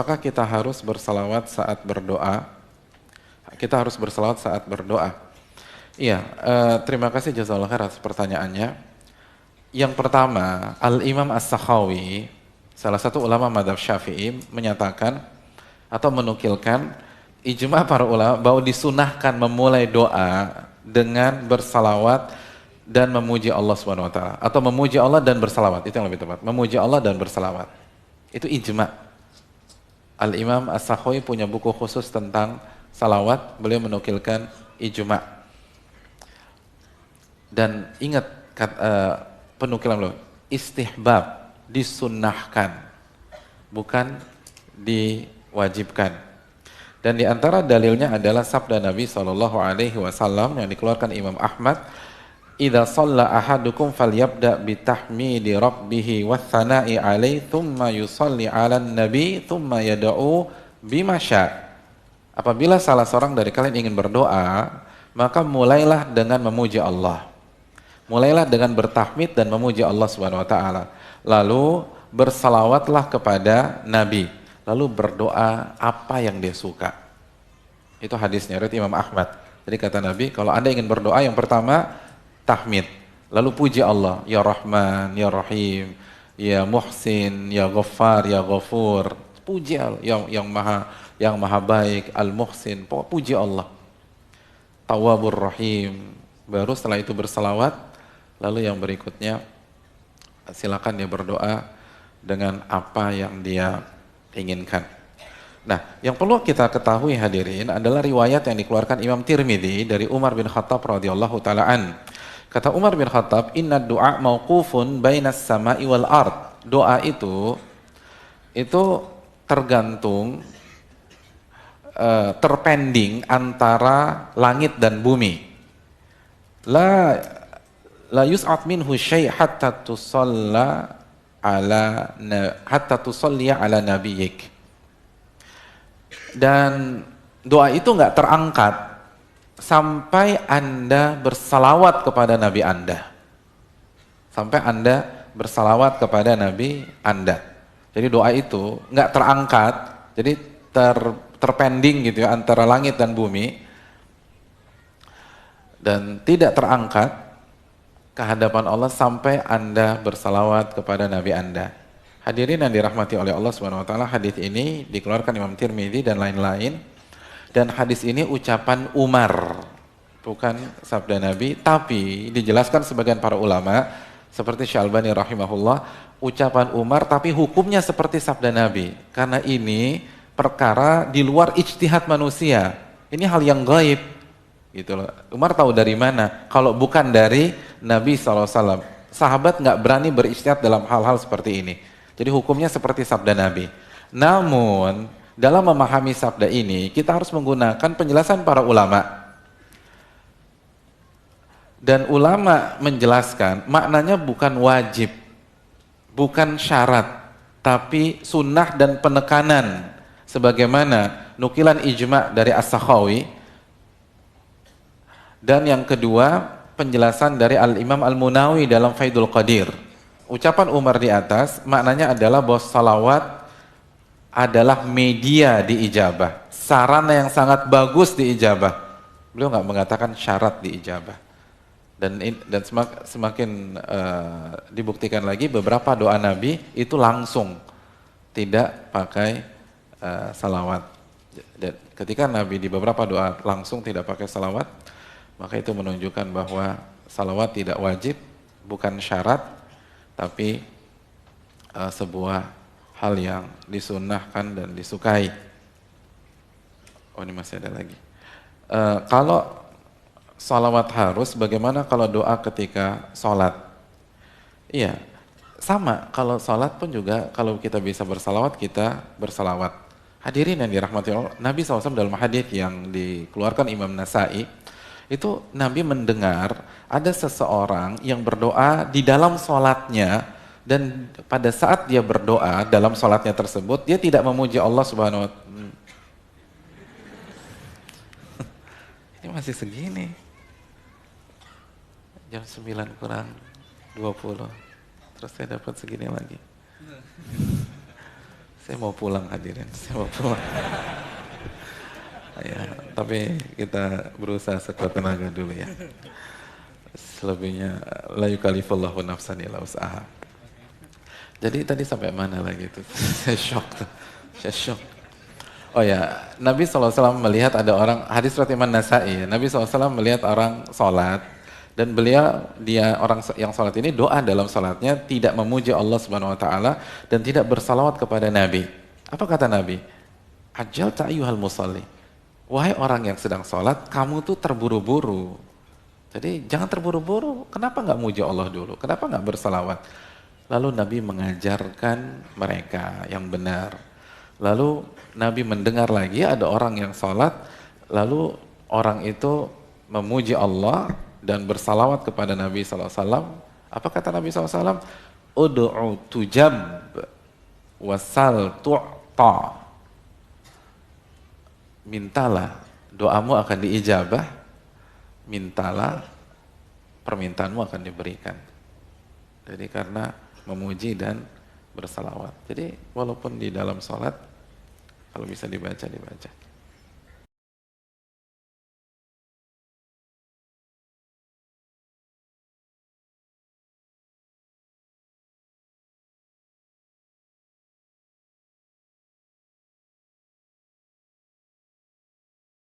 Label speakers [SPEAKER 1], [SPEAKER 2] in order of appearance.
[SPEAKER 1] Apakah kita harus bersalawat saat berdoa? Kita harus bersalawat saat berdoa. Iya, terima kasih jazakallahu khair atas pertanyaannya. Yang pertama, Al-Imam As-Sakhawi, salah satu ulama madhab Syafi'i, menyatakan atau menukilkan ijma para ulama bahwa disunahkan memulai doa dengan bersalawat dan memuji Allah Subhanahu wa taala, atau memuji Allah dan bersalawat, itu yang lebih tepat. Memuji Allah dan bersalawat. Itu ijma. Al-Imam As-Sakhawi punya buku khusus tentang salawat, beliau menukilkan ijma. Dan ingat penukilan beliau, istihbab, disunnahkan, bukan diwajibkan. Dan di antara dalilnya adalah sabda Nabi SAW yang dikeluarkan Imam Ahmad, "Idza shalla ahadukum falyabda bitahmidi rabbih wa tsana'i alaihi tsumma yusalli 'alan nabi tsumma yad'u bima syaa." Apabila salah seorang dari kalian ingin berdoa, maka mulailah dengan memuji Allah. Mulailah dengan bertahmid dan memuji Allah Subhanahu wa taala. Lalu bersalawatlah kepada Nabi. Lalu berdoa apa yang dia suka. Itu hadisnya riwayat Imam Ahmad. Jadi kata Nabi, kalau Anda ingin berdoa, yang pertama tahmid, lalu puji Allah, ya Rahman, ya Rahim, ya Muhsin, ya Ghaffar, ya Ghafur. Puji Allah yang maha baik, Al-Muhsin, puji Allah. Tawwabur Rahim. Baru setelah itu bersalawat, lalu yang berikutnya silakan dia berdoa dengan apa yang dia inginkan. Nah, yang perlu kita ketahui hadirin adalah riwayat yang dikeluarkan Imam Tirmidzi dari Umar bin Khattab radhiyallahu taala an. Kata Umar bin Khattab, "Inna du'a mauqufun bainas sama'i wal ard." Doa itu tergantung, terpending antara langit dan bumi. La yus'at minhu syai' hatta tusalli ala nabiyyik. Dan doa itu nggak terangkat sampai Anda bersalawat kepada Nabi Anda. Sampai Anda bersalawat kepada Nabi Anda. Jadi doa itu nggak terangkat, jadi terpending gitu ya antara langit dan bumi, dan tidak terangkat ke hadapan Allah sampai Anda bersalawat kepada Nabi Anda. Hadirin yang dirahmati oleh Allah Subhanahu wa taala, hadis ini dikeluarkan Imam Tirmidzi dan lain-lain. Dan hadis ini ucapan Umar, bukan sabda Nabi, tapi dijelaskan sebagian para ulama seperti Syalbani rahimahullah, ucapan Umar tapi hukumnya seperti sabda Nabi. Karena ini perkara di luar ijtihad manusia. Ini hal yang gaib. Gitu loh. Umar tahu dari mana? Kalau bukan dari Nabi SAW. Sahabat nggak berani berijtihad dalam hal-hal seperti ini. Jadi hukumnya seperti sabda Nabi. Namun dalam memahami sabda ini kita harus menggunakan penjelasan para ulama. Dan ulama menjelaskan maknanya bukan wajib, bukan syarat, tapi sunnah dan penekanan. Sebagaimana nukilan ijma dari As-Sakhawi. Dan yang kedua, penjelasan dari Al-Imam Al-Munawi dalam Faidul Qadir. Ucapan Umar di atas maknanya adalah bahwa salawat adalah media diijabah, sarana yang sangat bagus diijabah. Beliau nggak mengatakan syarat diijabah. Dan semakin dibuktikan lagi beberapa doa Nabi itu langsung, tidak pakai salawat. Dan ketika Nabi di beberapa doa langsung tidak pakai salawat, maka itu menunjukkan bahwa salawat tidak wajib, bukan syarat, tapi sebuah hal yang disunnahkan dan disukai. Oh, ini masih ada lagi. Kalau salawat harus, bagaimana kalau doa ketika sholat? Iya, sama. Kalau sholat pun juga, kalau kita bisa bersalawat, kita bersalawat. Hadirin yang dirahmati Allah, Nabi SAW dalam hadis yang dikeluarkan Imam Nasai, itu Nabi mendengar ada seseorang yang berdoa di dalam sholatnya, dan pada saat dia berdoa dalam sholatnya tersebut, dia tidak memuji Allah Subhanahu wa taala. Ini masih segini. Jam 9 kurang 20. Terus saya dapat segini lagi. Saya mau pulang hadirin, saya mau pulang. Ya, tapi kita berusaha sekuat tenaga dulu ya. Selebihnya la yukallifullahu nafsan illa wus'aha. Jadi tadi sampai mana lagi itu? Saya shock tuh. Saya shock. Oh ya, Nabi SAW melihat ada orang, hadis riwayat Imam Nasai, Nabi SAW melihat orang sholat, dan dia orang yang sholat ini doa dalam sholatnya tidak memuji Allah Subhanahu Wa Taala dan tidak bersalawat kepada Nabi. Apa kata Nabi? Ajal ta'ayuhal musalli. Wahai orang yang sedang sholat, kamu tuh terburu-buru. Jadi jangan terburu-buru. Kenapa nggak muji Allah dulu? Kenapa nggak bersalawat? Lalu Nabi mengajarkan mereka yang benar. Lalu Nabi mendengar lagi ada orang yang sholat, lalu orang itu memuji Allah dan bersalawat kepada Nabi SAW. Apa kata Nabi SAW? Udu'u tujab wasal tu'ta. Mintalah, doamu akan diijabah, mintalah, permintaanmu akan diberikan. Jadi karena memuji dan bersalawat. Jadi walaupun di dalam sholat, kalau bisa dibaca, dibaca.